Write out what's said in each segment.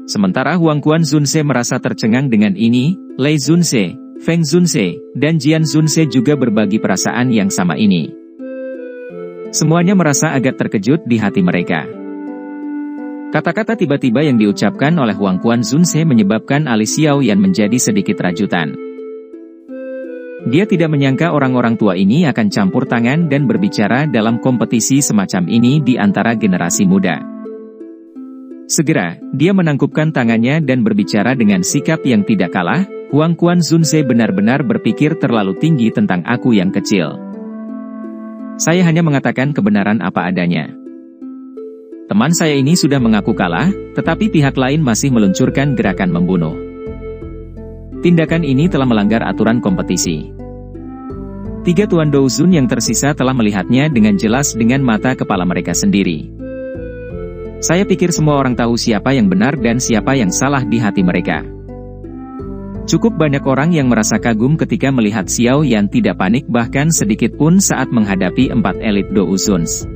Sementara Huang Quan Zunze merasa tercengang dengan ini, Lei Zunze, Feng Zunze, dan Jian Zunze juga berbagi perasaan yang sama ini. Semuanya merasa agak terkejut di hati mereka. Kata-kata tiba-tiba yang diucapkan oleh Huang Quan Zunze menyebabkan alis Xiao Yan menjadi sedikit rajutan. Dia tidak menyangka orang-orang tua ini akan campur tangan dan berbicara dalam kompetisi semacam ini di antara generasi muda. Segera, dia menangkupkan tangannya dan berbicara dengan sikap yang tidak kalah. Huang Quan Zunze benar-benar berpikir terlalu tinggi tentang aku yang kecil. Saya hanya mengatakan kebenaran apa adanya. Teman saya ini sudah mengaku kalah, tetapi pihak lain masih meluncurkan gerakan membunuh. Tindakan ini telah melanggar aturan kompetisi. 3 Tuan Douzun yang tersisa telah melihatnya dengan jelas dengan mata kepala mereka sendiri. Saya pikir semua orang tahu siapa yang benar dan siapa yang salah di hati mereka. Cukup banyak orang yang merasa kagum ketika melihat Xiao Yan tidak panik bahkan sedikit pun saat menghadapi 4 elit Douzuns.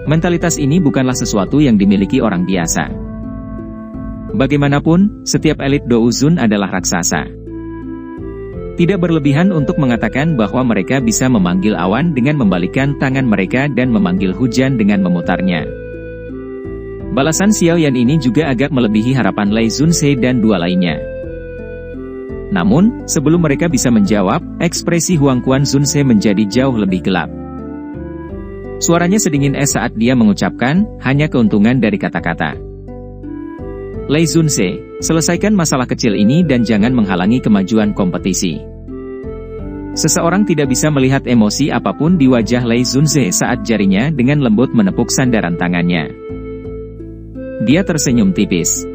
Mentalitas ini bukanlah sesuatu yang dimiliki orang biasa. Bagaimanapun, setiap elit Douzun adalah raksasa. Tidak berlebihan untuk mengatakan bahwa mereka bisa memanggil awan dengan membalikkan tangan mereka dan memanggil hujan dengan memutarnya. Balasan Xiao Yan ini juga agak melebihi harapan Lei Zunze dan 2 lainnya. Namun, sebelum mereka bisa menjawab, ekspresi Huang Quan Zunze menjadi jauh lebih gelap. Suaranya sedingin es saat dia mengucapkan, hanya keuntungan dari kata-kata. Lei Zunze, selesaikan masalah kecil ini dan jangan menghalangi kemajuan kompetisi. Seseorang tidak bisa melihat emosi apapun di wajah Lei Zunze saat jarinya dengan lembut menepuk sandaran tangannya. Dia tersenyum tipis.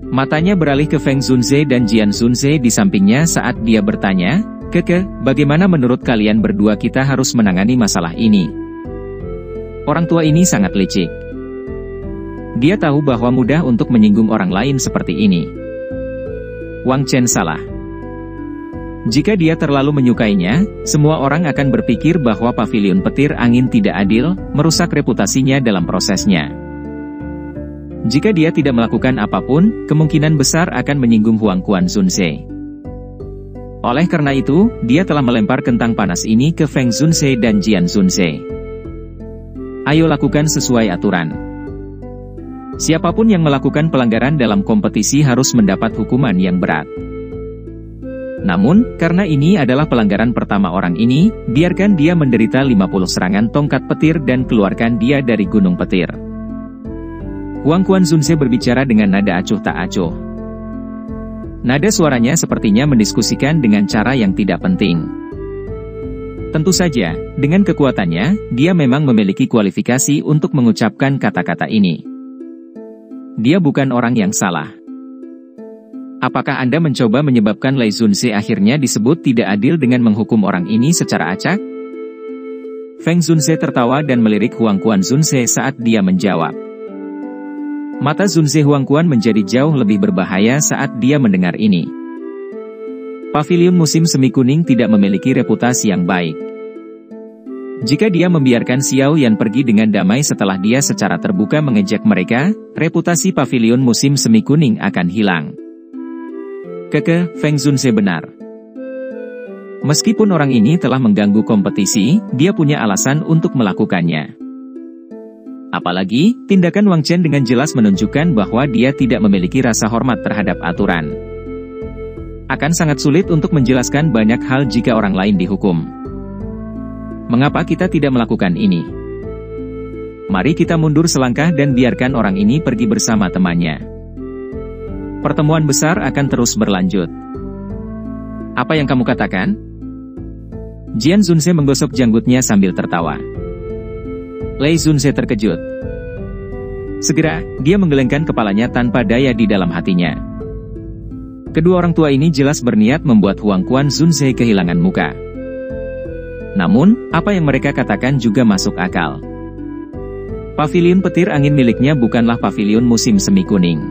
Matanya beralih ke Feng Zunze dan Jian Zunze di sampingnya saat dia bertanya, "Keke, bagaimana menurut kalian berdua kita harus menangani masalah ini?" Orang tua ini sangat licik. Dia tahu bahwa mudah untuk menyinggung orang lain seperti ini. Wang Chen salah. Jika dia terlalu menyukainya, semua orang akan berpikir bahwa pavilion petir angin tidak adil, merusak reputasinya dalam prosesnya. Jika dia tidak melakukan apapun, kemungkinan besar akan menyinggung Huang Quan Zunze. Oleh karena itu, dia telah melempar kentang panas ini ke Feng Zunze dan Jian Zunze. Ayo lakukan sesuai aturan. Siapapun yang melakukan pelanggaran dalam kompetisi harus mendapat hukuman yang berat. Namun, karena ini adalah pelanggaran pertama orang ini, biarkan dia menderita 50 serangan tongkat petir dan keluarkan dia dari gunung petir. Huang Quan Zunze berbicara dengan nada acuh tak acuh. Nada suaranya sepertinya mendiskusikan dengan cara yang tidak penting. Tentu saja, dengan kekuatannya, dia memang memiliki kualifikasi untuk mengucapkan kata-kata ini. Dia bukan orang yang salah. Apakah Anda mencoba menyebabkan Lei Zunze akhirnya disebut tidak adil dengan menghukum orang ini secara acak? Feng Zunze tertawa dan melirik Huang Quan Zunze saat dia menjawab. Mata Zunze Huang Quan menjadi jauh lebih berbahaya saat dia mendengar ini. Pavilion musim semi kuning tidak memiliki reputasi yang baik. Jika dia membiarkan Xiao Yan pergi dengan damai setelah dia secara terbuka mengejek mereka, reputasi pavilion musim semi kuning akan hilang. Keke, Feng Zunze benar. Meskipun orang ini telah mengganggu kompetisi, dia punya alasan untuk melakukannya. Apalagi, tindakan Wang Chen dengan jelas menunjukkan bahwa dia tidak memiliki rasa hormat terhadap aturan. Akan sangat sulit untuk menjelaskan banyak hal jika orang lain dihukum. Mengapa kita tidak melakukan ini? Mari kita mundur selangkah dan biarkan orang ini pergi bersama temannya. Pertemuan besar akan terus berlanjut. Apa yang kamu katakan? Jian Zunze menggosok janggutnya sambil tertawa. Lei Zunze terkejut. Segera, dia menggelengkan kepalanya tanpa daya di dalam hatinya. Kedua orang tua ini jelas berniat membuat Huang Quan Zunze kehilangan muka. Namun, apa yang mereka katakan juga masuk akal. Pavilion petir angin miliknya bukanlah pavilion musim semi kuning.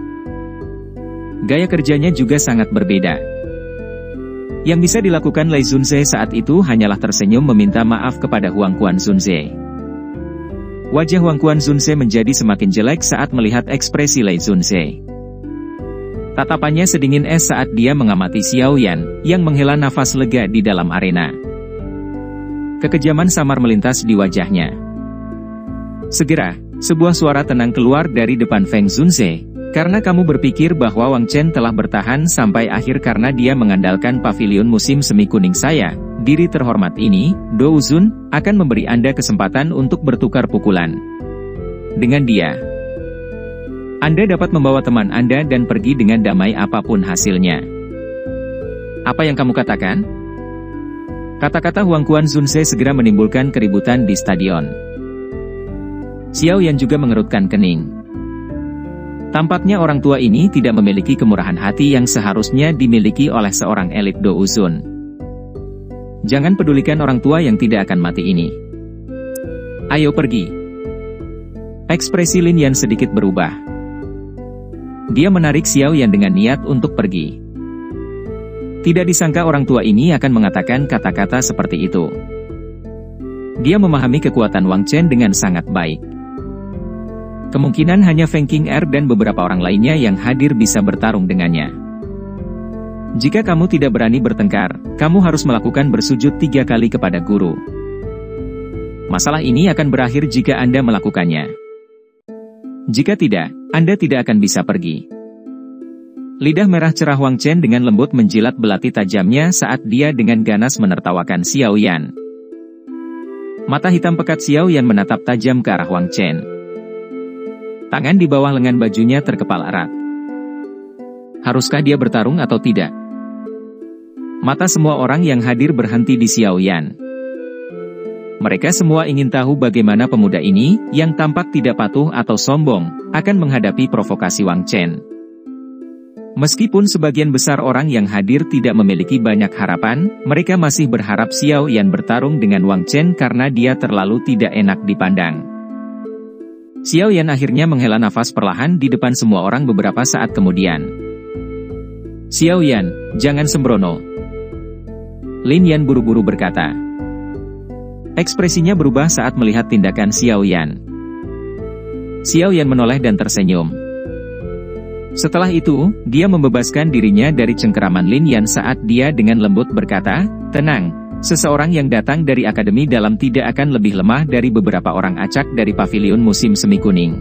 Gaya kerjanya juga sangat berbeda. Yang bisa dilakukan Lei Zunze saat itu hanyalah tersenyum meminta maaf kepada Huang Quan Zunze. Wajah Huang Quanzunse menjadi semakin jelek saat melihat ekspresi Lei Zunse. Tatapannya sedingin es saat dia mengamati Xiao Yan, yang menghela nafas lega di dalam arena. Kekejaman samar melintas di wajahnya. Segera, sebuah suara tenang keluar dari depan Feng Zunse, karena kamu berpikir bahwa Wang Chen telah bertahan sampai akhir karena dia mengandalkan pavilion musim semi kuning saya. Diri terhormat ini, Do Uzun, akan memberi Anda kesempatan untuk bertukar pukulan. Dengan dia, Anda dapat membawa teman Anda dan pergi dengan damai apapun hasilnya. Apa yang kamu katakan? Kata-kata Huang Quanzunse segera menimbulkan keributan di stadion. Xiao Yan juga mengerutkan kening. Tampaknya orang tua ini tidak memiliki kemurahan hati yang seharusnya dimiliki oleh seorang elit Do Uzun. Jangan pedulikan orang tua yang tidak akan mati ini. Ayo pergi. Ekspresi Lin Yan sedikit berubah. Dia menarik Xiao Yan dengan niat untuk pergi. Tidak disangka orang tua ini akan mengatakan kata-kata seperti itu. Dia memahami kekuatan Wang Chen dengan sangat baik. Kemungkinan hanya Feng Qing'er dan beberapa orang lainnya yang hadir bisa bertarung dengannya. Jika kamu tidak berani bertengkar, kamu harus melakukan bersujud 3 kali kepada guru. Masalah ini akan berakhir jika Anda melakukannya. Jika tidak, Anda tidak akan bisa pergi. Lidah merah cerah Wang Chen dengan lembut menjilat belati tajamnya saat dia dengan ganas menertawakan Xiao Yan. Mata hitam pekat Xiao Yan menatap tajam ke arah Wang Chen. Tangan di bawah lengan bajunya terkepal erat. Haruskah dia bertarung atau tidak? Mata semua orang yang hadir berhenti di Xiao Yan. Mereka semua ingin tahu bagaimana pemuda ini, yang tampak tidak patuh atau sombong, akan menghadapi provokasi Wang Chen. Meskipun sebagian besar orang yang hadir tidak memiliki banyak harapan, mereka masih berharap Xiao Yan bertarung dengan Wang Chen karena dia terlalu tidak enak dipandang. Xiao Yan akhirnya menghela nafas perlahan di depan semua orang beberapa saat kemudian. Xiao Yan, jangan sembrono. Lin Yan buru-buru berkata. Ekspresinya berubah saat melihat tindakan Xiao Yan. Xiao Yan menoleh dan tersenyum. Setelah itu, dia membebaskan dirinya dari cengkeraman Lin Yan saat dia dengan lembut berkata, tenang, seseorang yang datang dari Akademi Dalam tidak akan lebih lemah dari beberapa orang acak dari pavilion musim semi kuning.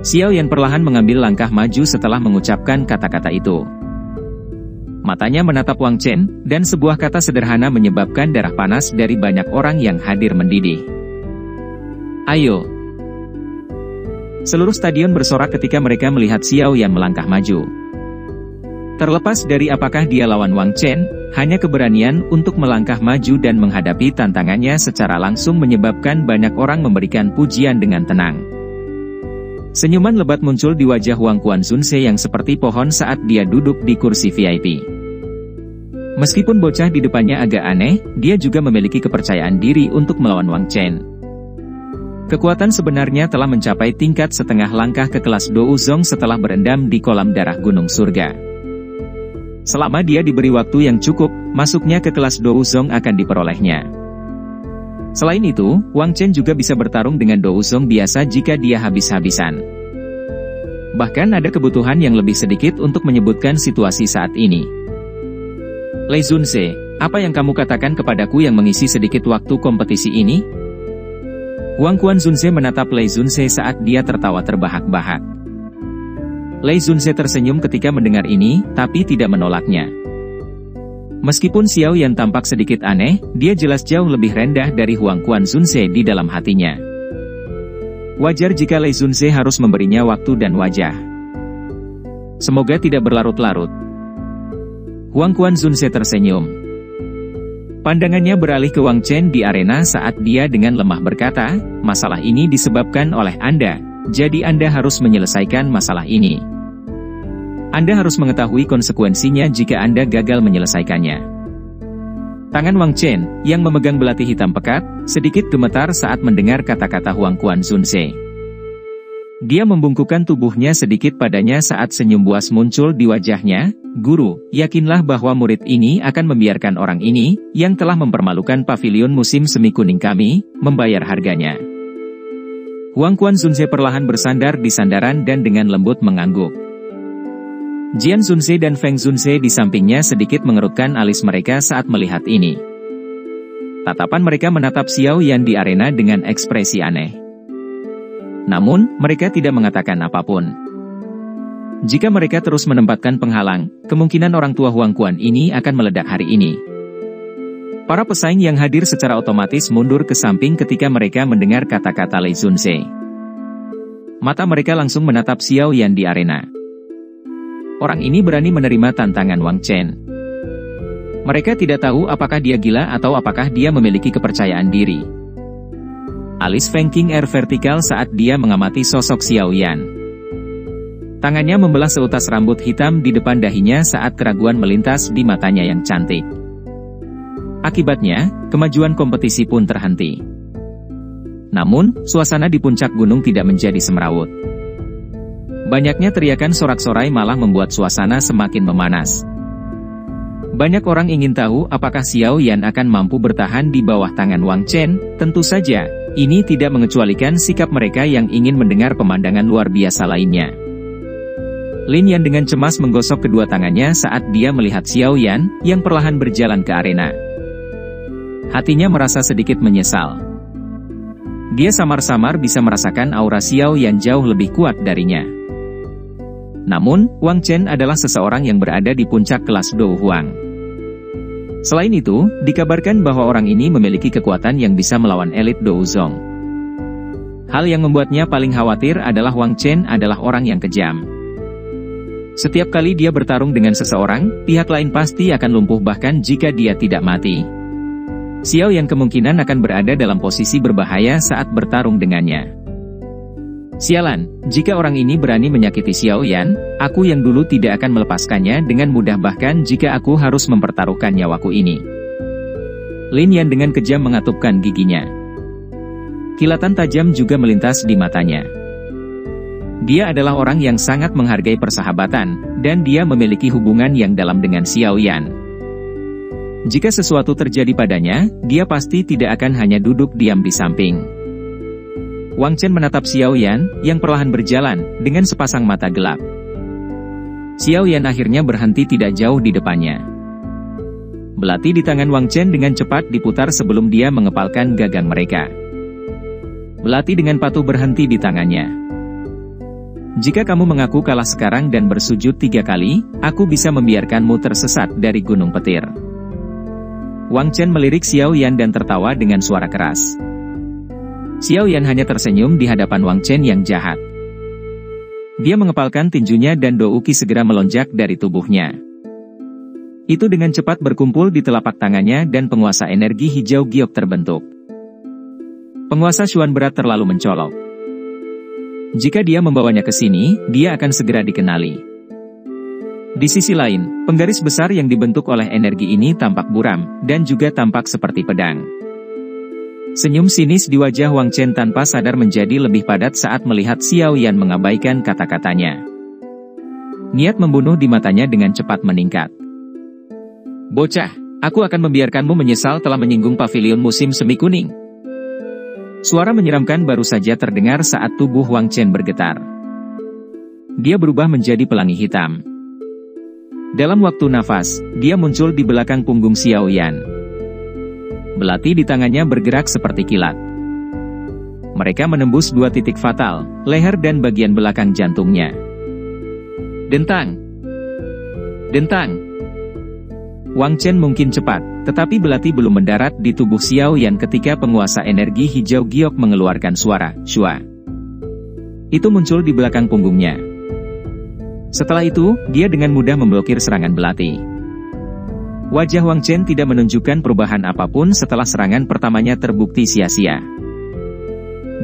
Xiao Yan perlahan mengambil langkah maju setelah mengucapkan kata-kata itu. Matanya menatap Wang Chen, dan sebuah kata sederhana menyebabkan darah panas dari banyak orang yang hadir mendidih. Ayo. Seluruh stadion bersorak ketika mereka melihat Xiao Yan melangkah maju. Terlepas dari apakah dia lawan Wang Chen, hanya keberanian untuk melangkah maju dan menghadapi tantangannya secara langsung menyebabkan banyak orang memberikan pujian dengan tenang. Senyuman lebat muncul di wajah Huang Quanzunse yang seperti pohon saat dia duduk di kursi VIP. Meskipun bocah di depannya agak aneh, dia juga memiliki kepercayaan diri untuk melawan Wang Chen. Kekuatan sebenarnya telah mencapai tingkat setengah langkah ke kelas Do Uzong setelah berendam di kolam darah gunung surga. Selama dia diberi waktu yang cukup, masuknya ke kelas Do Uzong akan diperolehnya. Selain itu, Wang Chen juga bisa bertarung dengan Do Uzong biasa jika dia habis-habisan. Bahkan ada kebutuhan yang lebih sedikit untuk menyebutkan situasi saat ini. Lei Zunse, apa yang kamu katakan kepadaku yang mengisi sedikit waktu kompetisi ini? Huang Quanzunse menatap Lei Zunse saat dia tertawa terbahak-bahak. Lei Zunse tersenyum ketika mendengar ini, tapi tidak menolaknya. Meskipun Xiao Yan tampak sedikit aneh, dia jelas jauh lebih rendah dari Huang Quanzunse di dalam hatinya. Wajar jika Lei Zunse harus memberinya waktu dan wajah. Semoga tidak berlarut-larut. Huang Quanzunse tersenyum. Pandangannya beralih ke Wang Chen di arena saat dia dengan lemah berkata, masalah ini disebabkan oleh Anda, jadi Anda harus menyelesaikan masalah ini. Anda harus mengetahui konsekuensinya jika Anda gagal menyelesaikannya. Tangan Wang Chen, yang memegang belati hitam pekat, sedikit gemetar saat mendengar kata-kata Huang Quanzunse. Dia membungkukkan tubuhnya sedikit padanya saat senyum buas muncul di wajahnya. Guru, yakinlah bahwa murid ini akan membiarkan orang ini, yang telah mempermalukan pavilion musim semi kuning kami, membayar harganya. Huang Quan Zunse perlahan bersandar di sandaran dan dengan lembut mengangguk. Jian Zunse dan Feng Zunse di sampingnya sedikit mengerutkan alis mereka saat melihat ini. Tatapan mereka menatap Xiao Yan di arena dengan ekspresi aneh. Namun, mereka tidak mengatakan apapun. Jika mereka terus menempatkan penghalang, kemungkinan orang tua Huang Quan ini akan meledak hari ini. Para pesaing yang hadir secara otomatis mundur ke samping ketika mereka mendengar kata-kata Lei Zunse. Mata mereka langsung menatap Xiao Yan di arena. Orang ini berani menerima tantangan Wang Chen. Mereka tidak tahu apakah dia gila atau apakah dia memiliki kepercayaan diri. Alis Feng King Air vertikal saat dia mengamati sosok Xiao Yan. Tangannya membelah seutas rambut hitam di depan dahinya saat keraguan melintas di matanya yang cantik. Akibatnya, kemajuan kompetisi pun terhenti. Namun, suasana di puncak gunung tidak menjadi semrawut. Banyaknya teriakan sorak-sorai malah membuat suasana semakin memanas. Banyak orang ingin tahu apakah Xiao Yan akan mampu bertahan di bawah tangan Wang Chen. Tentu saja, ini tidak mengecualikan sikap mereka yang ingin mendengar pemandangan luar biasa lainnya. Lin Yan dengan cemas menggosok kedua tangannya saat dia melihat Xiao Yan yang perlahan berjalan ke arena. Hatinya merasa sedikit menyesal. Dia samar-samar bisa merasakan aura Xiao Yan jauh lebih kuat darinya. Namun, Wang Chen adalah seseorang yang berada di puncak kelas Dou Huang. Selain itu, dikabarkan bahwa orang ini memiliki kekuatan yang bisa melawan elit Dou Zong. Hal yang membuatnya paling khawatir adalah Wang Chen adalah orang yang kejam. Setiap kali dia bertarung dengan seseorang, pihak lain pasti akan lumpuh bahkan jika dia tidak mati. Xiao Yan kemungkinan akan berada dalam posisi berbahaya saat bertarung dengannya. Sialan, jika orang ini berani menyakiti Xiao Yan, aku yang dulu tidak akan melepaskannya dengan mudah bahkan jika aku harus mempertaruhkan nyawaku ini. Lin Yan dengan kejam mengatupkan giginya. Kilatan tajam juga melintas di matanya. Dia adalah orang yang sangat menghargai persahabatan, dan dia memiliki hubungan yang dalam dengan Xiao Yan. Jika sesuatu terjadi padanya, dia pasti tidak akan hanya duduk diam di samping. Wang Chen menatap Xiao Yan, yang perlahan berjalan, dengan sepasang mata gelap. Xiao Yan akhirnya berhenti tidak jauh di depannya. Belati di tangan Wang Chen dengan cepat diputar sebelum dia mengepalkan gagang mereka. Belati dengan patuh berhenti di tangannya. Jika kamu mengaku kalah sekarang dan bersujud 3 kali, aku bisa membiarkanmu tersesat dari gunung petir. Wang Chen melirik Xiao Yan dan tertawa dengan suara keras. Xiao Yan hanya tersenyum di hadapan Wang Chen yang jahat. Dia mengepalkan tinjunya dan Douki segera melonjak dari tubuhnya. Itu dengan cepat berkumpul di telapak tangannya dan penguasa energi hijau giok terbentuk. Penguasa Xuan berat terlalu mencolok. Jika dia membawanya ke sini, dia akan segera dikenali. Di sisi lain, penggaris besar yang dibentuk oleh energi ini tampak buram, dan juga tampak seperti pedang. Senyum sinis di wajah Wang Chen tanpa sadar menjadi lebih padat saat melihat Xiao Yan mengabaikan kata-katanya. Niat membunuh di matanya dengan cepat meningkat. Bocah, aku akan membiarkanmu menyesal telah menyinggung pavilion musim semi kuning. Suara menyeramkan baru saja terdengar saat tubuh Wang Chen bergetar. Dia berubah menjadi pelangi hitam. Dalam waktu nafas, dia muncul di belakang punggung Xiao Yan. Belati di tangannya bergerak seperti kilat. Mereka menembus 2 titik fatal, leher dan bagian belakang jantungnya. Dentang! Dentang! Wang Chen mungkin cepat, tetapi belati belum mendarat di tubuh Xiao Yan ketika penguasa energi hijau giok mengeluarkan suara, Shua. Itu muncul di belakang punggungnya. Setelah itu, dia dengan mudah memblokir serangan belati. Wajah Wang Chen tidak menunjukkan perubahan apapun setelah serangan pertamanya terbukti sia-sia.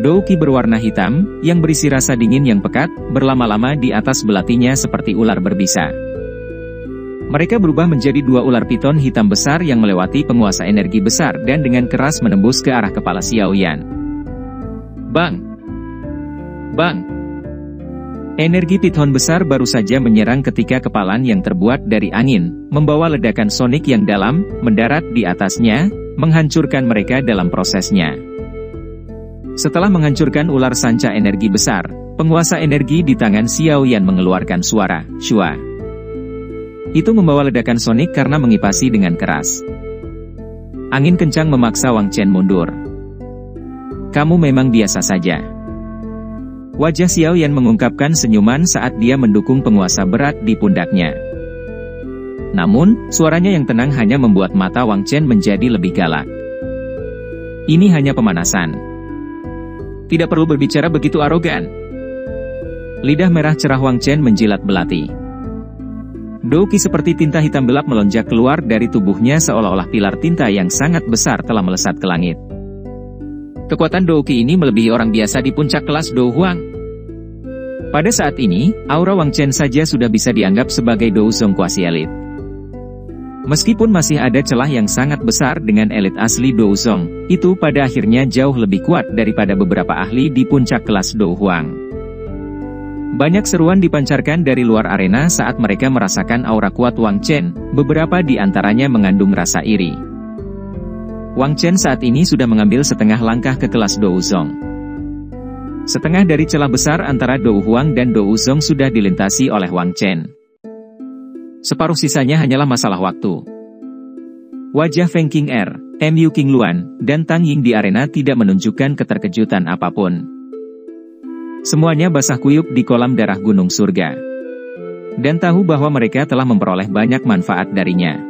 Douki berwarna hitam, yang berisi rasa dingin yang pekat, berlama-lama di atas belatinya seperti ular berbisa. Mereka berubah menjadi 2 ular piton hitam besar yang melewati penguasa energi besar dan dengan keras menembus ke arah kepala Xiao Yan. Bang! Bang! Energi piton besar baru saja menyerang ketika kepalan yang terbuat dari angin, membawa ledakan sonik yang dalam, mendarat di atasnya, menghancurkan mereka dalam prosesnya. Setelah menghancurkan ular sanca energi besar, penguasa energi di tangan Xiao Yan mengeluarkan suara "Shua". Itu membawa ledakan sonik karena mengipasi dengan keras. Angin kencang memaksa Wang Chen mundur. "Kamu memang biasa saja." Wajah Xiao Yan mengungkapkan senyuman saat dia mendukung penguasa berat di pundaknya. Namun, suaranya yang tenang hanya membuat mata Wang Chen menjadi lebih galak. "Ini hanya pemanasan. Tidak perlu berbicara begitu arogan." Lidah merah cerah Wang Chen menjilat belati. Douqi seperti tinta hitam gelap melonjak keluar dari tubuhnya seolah-olah pilar tinta yang sangat besar telah melesat ke langit. Kekuatan Douqi ini melebihi orang biasa di puncak kelas Dou Huang. Pada saat ini, aura Wang Chen saja sudah bisa dianggap sebagai Dou Zong kuasi elit. Meskipun masih ada celah yang sangat besar dengan elit asli Dou Zong, itu pada akhirnya jauh lebih kuat daripada beberapa ahli di puncak kelas Dou Huang. Banyak seruan dipancarkan dari luar arena saat mereka merasakan aura kuat Wang Chen, beberapa di antaranya mengandung rasa iri. Wang Chen saat ini sudah mengambil setengah langkah ke kelas Dou Zong. Setengah dari celah besar antara Dou Huang dan Dou Zong sudah dilintasi oleh Wang Chen. Separuh sisanya hanyalah masalah waktu. Wajah Feng Qing'er, Mu Qingluan, dan Tang Ying di arena tidak menunjukkan keterkejutan apapun. Semuanya basah kuyup di kolam darah gunung surga. Dan tahu bahwa mereka telah memperoleh banyak manfaat darinya.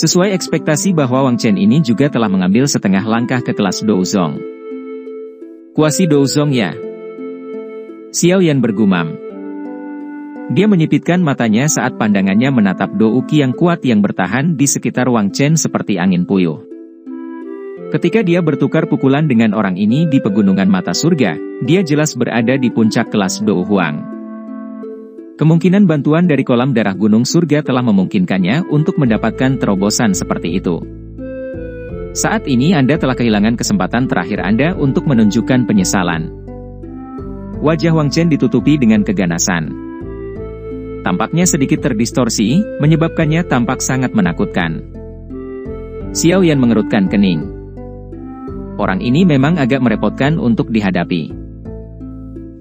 Sesuai ekspektasi bahwa Wang Chen ini juga telah mengambil setengah langkah ke kelas Dou Zong. "Kuasi Dou Zong ya?" Xiao Yan bergumam. Dia menyipitkan matanya saat pandangannya menatap Douqi yang kuat yang bertahan di sekitar Wang Chen seperti angin puyuh. Ketika dia bertukar pukulan dengan orang ini di pegunungan mata surga, dia jelas berada di puncak kelas Dou Huang. Kemungkinan bantuan dari kolam darah gunung surga telah memungkinkannya untuk mendapatkan terobosan seperti itu. Saat ini Anda telah kehilangan kesempatan terakhir Anda untuk menunjukkan penyesalan. Wajah Wang Chen ditutupi dengan keganasan. Tampaknya sedikit terdistorsi, menyebabkannya tampak sangat menakutkan. Xiao Yan mengerutkan kening. Orang ini memang agak merepotkan untuk dihadapi.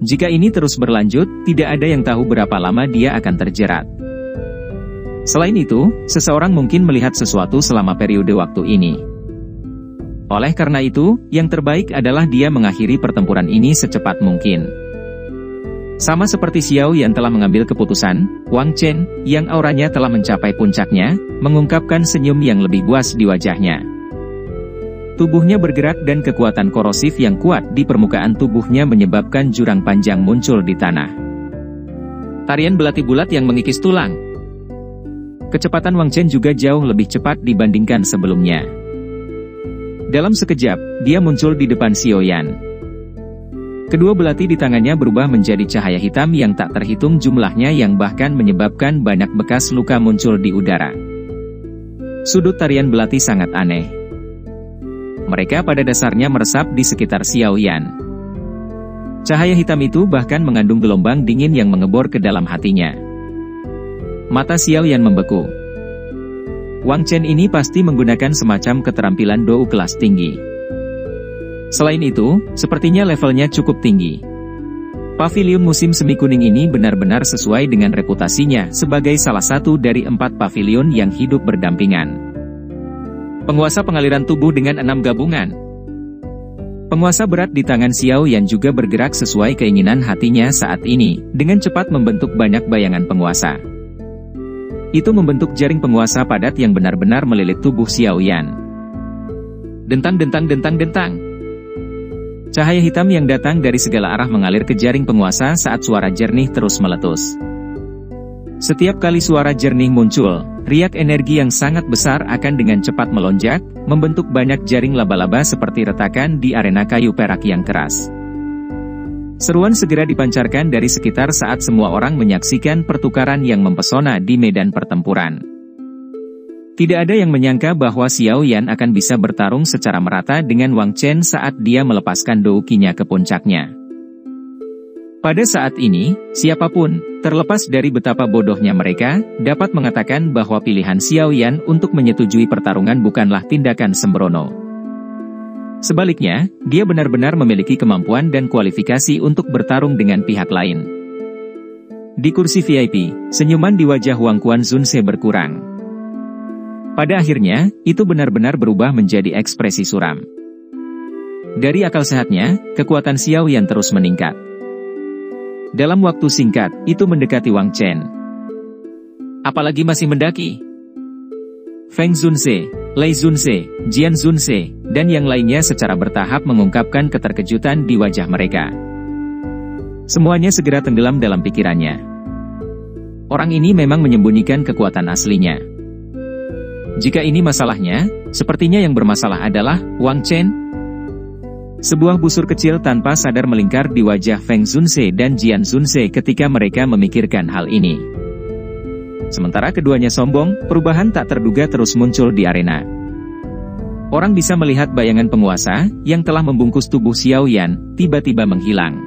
Jika ini terus berlanjut, tidak ada yang tahu berapa lama dia akan terjerat. Selain itu, seseorang mungkin melihat sesuatu selama periode waktu ini. Oleh karena itu, yang terbaik adalah dia mengakhiri pertempuran ini secepat mungkin. Sama seperti Xiao Yan telah mengambil keputusan, Wang Chen, yang auranya telah mencapai puncaknya, mengungkapkan senyum yang lebih buas di wajahnya. Tubuhnya bergerak dan kekuatan korosif yang kuat di permukaan tubuhnya menyebabkan jurang panjang muncul di tanah. Tarian belati bulat yang mengikis tulang. Kecepatan Wang Chen juga jauh lebih cepat dibandingkan sebelumnya. Dalam sekejap, dia muncul di depan Xiao Yan. Kedua belati di tangannya berubah menjadi cahaya hitam yang tak terhitung jumlahnya yang bahkan menyebabkan banyak bekas luka muncul di udara. Sudut tarian belati sangat aneh. Mereka pada dasarnya meresap di sekitar Xiao Yan. Cahaya hitam itu bahkan mengandung gelombang dingin yang mengebor ke dalam hatinya. Mata Xiao Yan membeku. Wang Chen ini pasti menggunakan semacam keterampilan Dou kelas tinggi. Selain itu, sepertinya levelnya cukup tinggi. Pavilion musim semi kuning ini benar-benar sesuai dengan reputasinya sebagai salah satu dari 4 pavilion yang hidup berdampingan. Penguasa pengaliran tubuh dengan 6 gabungan. Penguasa berat di tangan Xiao Yan juga bergerak sesuai keinginan hatinya saat ini, dengan cepat membentuk banyak bayangan penguasa. Itu membentuk jaring penguasa padat yang benar-benar melilit tubuh Xiao Yan. Dentang-dentang-dentang-dentang. Cahaya hitam yang datang dari segala arah mengalir ke jaring penguasa saat suara jernih terus meletus. Setiap kali suara jernih muncul, riak energi yang sangat besar akan dengan cepat melonjak, membentuk banyak jaring laba-laba seperti retakan di arena kayu perak yang keras. Seruan segera dipancarkan dari sekitar saat semua orang menyaksikan pertukaran yang mempesona di medan pertempuran. Tidak ada yang menyangka bahwa Xiao Yan akan bisa bertarung secara merata dengan Wang Chen saat dia melepaskan douqinya ke puncaknya. Pada saat ini, siapapun, terlepas dari betapa bodohnya mereka, dapat mengatakan bahwa pilihan Xiao Yan untuk menyetujui pertarungan bukanlah tindakan sembrono. Sebaliknya, dia benar-benar memiliki kemampuan dan kualifikasi untuk bertarung dengan pihak lain. Di kursi VIP, senyuman di wajah Wang Quanzunse berkurang. Pada akhirnya, itu benar-benar berubah menjadi ekspresi suram. Dari akal sehatnya, kekuatan Xiao Yan terus meningkat. Dalam waktu singkat, itu mendekati Wang Chen. Apalagi masih mendaki. Feng Zunse, Lei Zunse, Jian Zunse, dan yang lainnya secara bertahap mengungkapkan keterkejutan di wajah mereka. Semuanya segera tenggelam dalam pikirannya. Orang ini memang menyembunyikan kekuatan aslinya. Jika ini masalahnya, sepertinya yang bermasalah adalah Wang Chen. Sebuah busur kecil tanpa sadar melingkar di wajah Feng Zunse dan Jian Zunse ketika mereka memikirkan hal ini. Sementara keduanya sombong, perubahan tak terduga terus muncul di arena. Orang bisa melihat bayangan penguasa, yang telah membungkus tubuh Xiao Yan, tiba-tiba menghilang.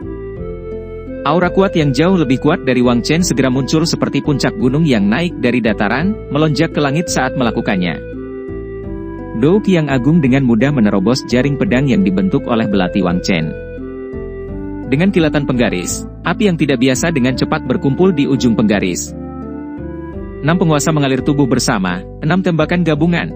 Aura kuat yang jauh lebih kuat dari Wang Chen segera muncul seperti puncak gunung yang naik dari dataran, melonjak ke langit saat melakukannya. Dou Qiang Agung dengan mudah menerobos jaring pedang yang dibentuk oleh belati Wang Chen. Dengan kilatan penggaris, api yang tidak biasa dengan cepat berkumpul di ujung penggaris. 6 penguasa mengalir tubuh bersama, 6 tembakan gabungan.